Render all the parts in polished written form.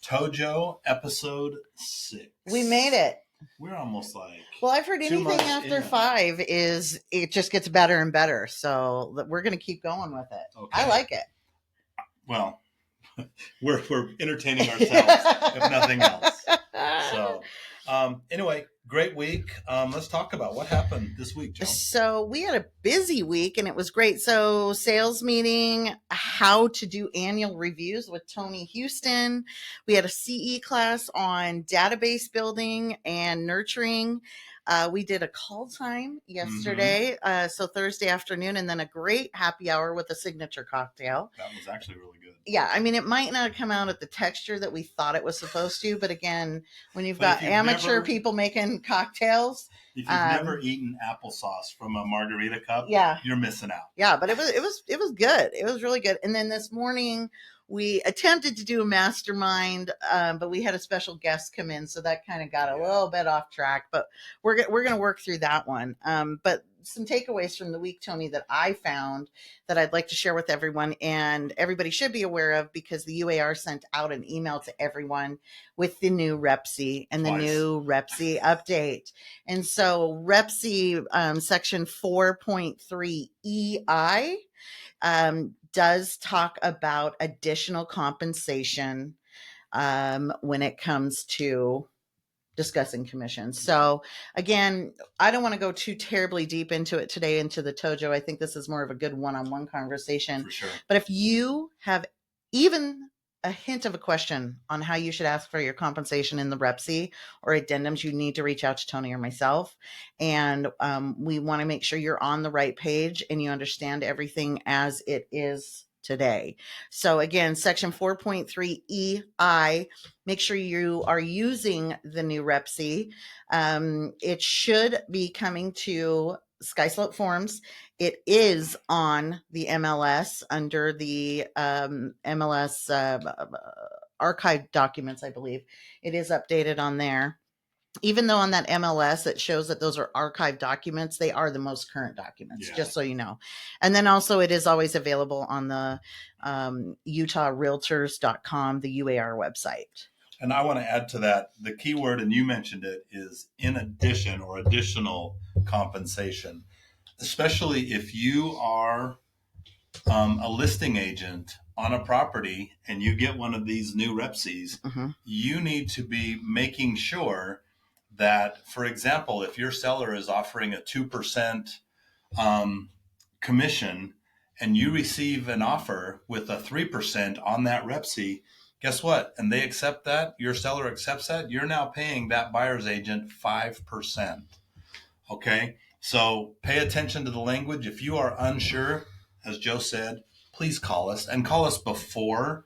ToJo episode 6. We made it. We're almost like. Well, I've heard anything after 5 is it just gets better and better. So we're going to keep going with it. Okay. I like it. Well, we're entertaining ourselves, if nothing else. So, anyway, great week. Let's talk about what happened this week, Joe. So we had a busy week and it was great. So sales meeting, how to do annual reviews with Tony Houston. We had a CE class on database building and nurturing. We did a call time yesterday, so Thursday afternoon, and then a great happy hour with a signature cocktail. That was actually really good. Yeah, I mean, it might not come out at the texture that we thought it was supposed to, but again, when you've got amateur people making cocktails. If you've never eaten applesauce from a margarita cup, you're missing out. Yeah, but it was good. It was really good. And then this morning we attempted to do a mastermind, but we had a special guest come in, so that kind of got a little bit off track. But we're going to work through that one. But some takeaways from the week, Tony, that I found that I'd like to share with everyone, and everybody should be aware of, because the UAR sent out an email to everyone with the new REPC and the new REPC update. And so REPC section 4.3 EI does talk about additional compensation when it comes to discussing commissions. So again, I don't want to go too terribly deep into it today, into the ToJo. I think this is more of a good one-on-one conversation. For sure. But if you have even a hint of a question on how you should ask for your compensation in the REPC or addendums, you need to reach out to Tony or myself. And we want to make sure you're on the right page and you understand everything as it is today. So again, section 4.3 EI, make sure you are using the new REPC. It should be coming to SkySlope Forms. It is on the MLS under the MLS archive documents, I believe. It is updated on there. Even though on that MLS it shows that those are archived documents, they are the most current documents, just so you know. And then also it is always available on the utahrealtors.com, the UAR website. And I want to add to that, the key word, and you mentioned it, is in addition or additional compensation, especially if you are a listing agent on a property and you get one of these new REPCs, you need to be making sure that, for example, if your seller is offering a 2% commission and you receive an offer with a 3% on that REPC, guess what? And they accept that, your seller accepts that, you're now paying that buyer's agent 5%. Okay? So pay attention to the language. If you are unsure, as Joe said, please call us, and call us before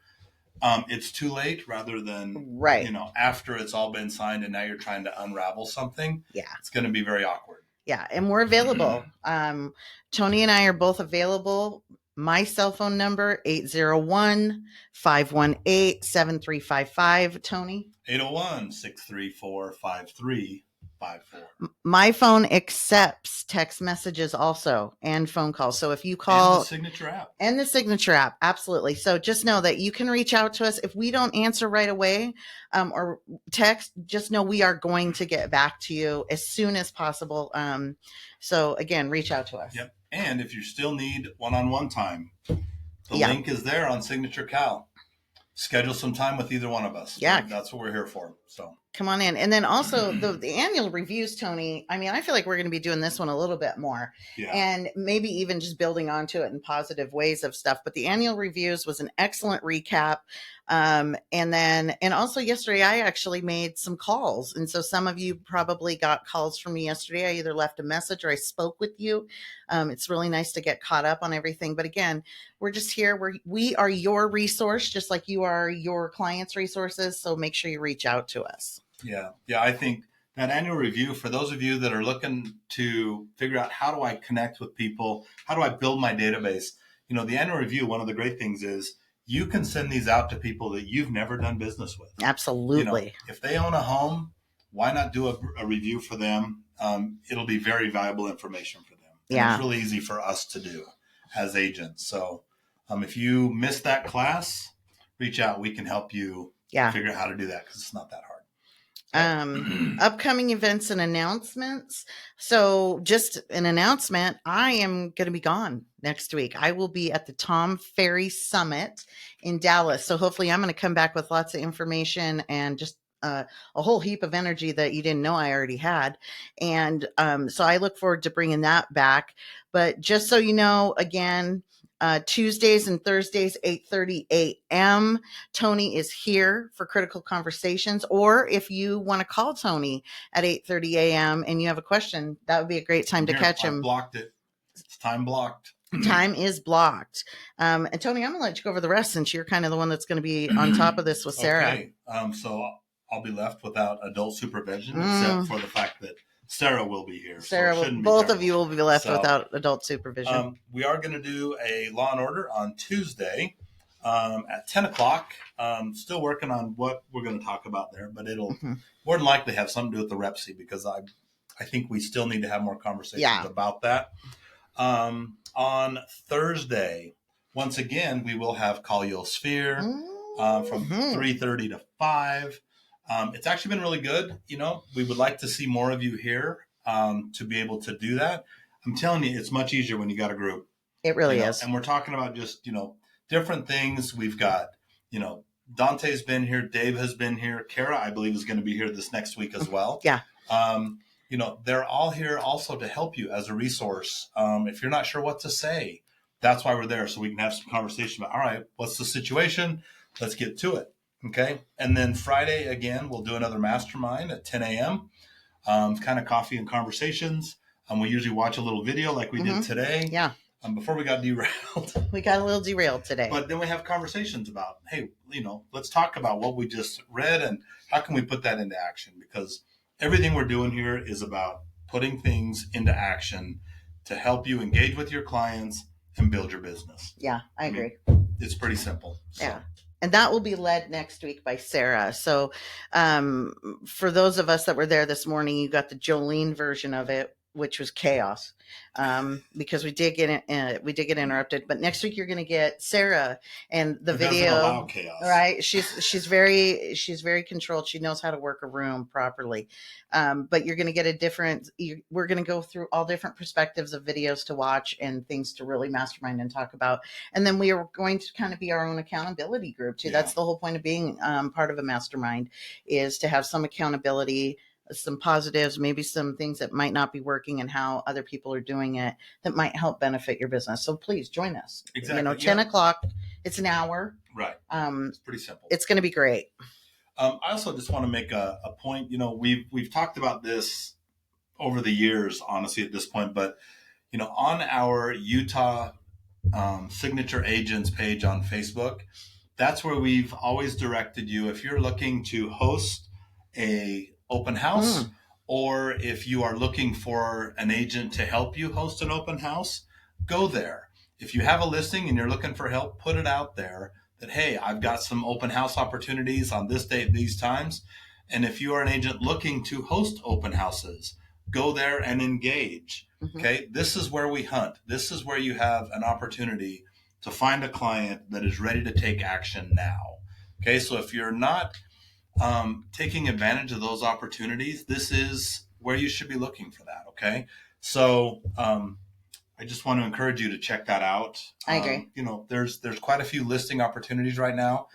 it's too late, rather than after it's all been signed and now you're trying to unravel something. Yeah, it's going to be very awkward. Yeah, and we're available. Tony and I are both available. My cell phone number 801-518-7355. Tony, 801-634-5354. My phone accepts text messages also and phone calls. So if you call, and the signature app, absolutely. So just know that you can reach out to us. If we don't answer right away or text, just know we are going to get back to you as soon as possible. So again, reach out to us. Yep. And if you still need one-on-one time, the link is there on Signature Cal. Schedule some time with either one of us. Yeah. That's what we're here for. So come on in. And then also the annual reviews, Tony, I mean, I feel like we're going to be doing this one a little bit more and maybe even just building onto it in positive ways of stuff. But the annual reviews was an excellent recap. And also yesterday, I actually made some calls. And so some of you probably got calls from me yesterday. I either left a message or I spoke with you. It's really nice to get caught up on everything. But again, we're just here. We are your resource, just like you are your clients' resources. So make sure you reach out to us. Yeah. I think that annual review, for those of you that are looking to figure out how do I connect with people, how do I build my database, the annual review, one of the great things is you can send these out to people that you've never done business with. Absolutely. If they own a home, why not do a review for them? It'll be very valuable information for them. And it's really easy for us to do as agents. So if you missed that class, reach out. We can help you Yeah. figure out how to do that because it's not that hard. Upcoming events and announcements. So just an announcement, I am going to be gone next week. I will be at the Tom Ferry Summit in Dallas. So hopefully I'm going to come back with lots of information and just a whole heap of energy that you didn't know I already had. And so I look forward to bringing that back. But just so you know, again, Tuesdays and Thursdays, 8:30 a.m. Tony is here for Critical Conversations. Or if you want to call Tony at 8:30 a.m. and you have a question, that would be a great time to catch him. I blocked it. It's time blocked. Time is blocked. And Tony, I'm going to let you go over the rest since you're kind of the one that's going to be on top of this with Sarah. Okay. So I'll be left without adult supervision, except for the fact that Sarah will be here. Sarah, so both of you will be left without adult supervision. We are going to do a Law and Order on Tuesday at 10 o'clock. Still working on what we're going to talk about there, but it'll more than likely have something to do with the REPC because I think we still need to have more conversations about that. On Thursday, once again, we will have Call Your Sphere from 3:30 to 5. It's actually been really good. We would like to see more of you here to be able to do that. I'm telling you, it's much easier when you got a group. It really is. And we're talking about just, different things. We've got, Dante's been here. Dave has been here. Kara, I believe, is going to be here this next week as well. Yeah. They're all here also to help you as a resource. If you're not sure what to say, that's why we're there. So we can have some conversation about, all right, what's the situation? Let's get to it. Okay. And then Friday, again, we'll do another mastermind at 10 a.m. Kind of coffee and conversations. We usually watch a little video like we did today. Yeah. Before we got derailed. We got a little derailed today. But then we have conversations about, hey, let's talk about what we just read and how can we put that into action? Because everything we're doing here is about putting things into action to help you engage with your clients and build your business. Yeah, I agree. It's pretty simple. So. Yeah. And that will be led next week by Sarah. So for those of us that were there this morning, you got the Jolene version of it, which was chaos because we did get interrupted. But next week you're going to get Sarah and the video. Doesn't allow chaos. Right? She's very controlled. She knows how to work a room properly. But you're going to get we're going to go through all different perspectives of videos to watch and things to really mastermind and talk about. And then we are going to kind of be our own accountability group too. Yeah. That's the whole point of being part of a mastermind, is to have some accountability, some positives, maybe some things that might not be working and how other people are doing it that might help benefit your business. So please join us. Exactly. 10 o'clock, it's an hour. Right. It's pretty simple. It's going to be great. I also just want to make a point. We've talked about this over the years, honestly, at this point, but, on our Utah signature agents page on Facebook, that's where we've always directed you. If you're looking to host a open house, or if you are looking for an agent to help you host an open house, go there. If you have a listing and you're looking for help, put it out there that, hey, I've got some open house opportunities on this date, these times. And if you are an agent looking to host open houses, go there and engage. Okay. This is where we hunt. This is where you have an opportunity to find a client that is ready to take action now. Okay. So if you're not taking advantage of those opportunities, this is where you should be looking for that. Okay. So, I just want to encourage you to check that out. I agree. There's quite a few listing opportunities right now,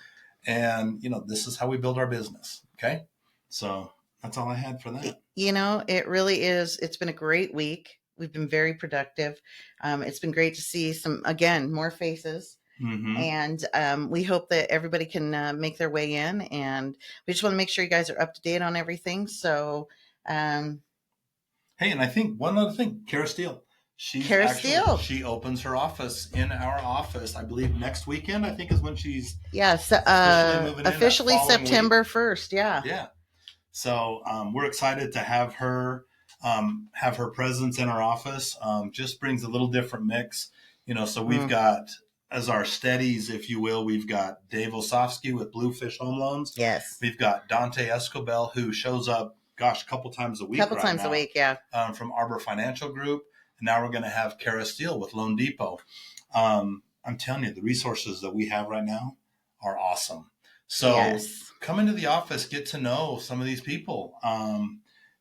and this is how we build our business. Okay. So that's all I had for that. It really is. It's been a great week. We've been very productive. It's been great to see more faces. And we hope that everybody can make their way in, and we just want to make sure you guys are up to date on everything. So, hey, and I think one other thing, Kara Steele. She opens her office in our office, I believe, next weekend. I think is when she's officially September 1st. Yeah. Yeah. So we're excited to have her presence in our office. Just brings a little different mix, So we've got, as our steadies, if you will, we've got Dave Osofsky with Bluefish Home Loans. Yes. We've got Dante Escobel, who shows up, a couple times a week. A week, yeah. From Arbor Financial Group. And now we're going to have Kara Steele with Loan Depot. I'm telling you, the resources that we have right now are awesome. So Yes. come into the office, get to know some of these people.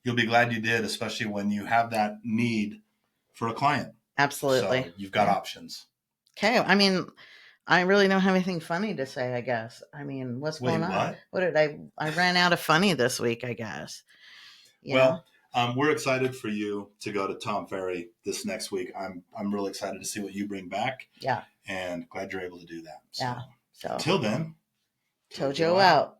You'll be glad you did, especially when you have that need for a client. Absolutely. So you've got options. Okay. I mean, I really don't have anything funny to say, I guess. I mean, what's Wait, going on? what? What did I ran out of funny this week, I guess. You know? Well, we're excited for you to go to Tom Ferry this next week. I'm really excited to see what you bring back, Yeah. and glad you're able to do that. So Yeah. So until then, Tojo out.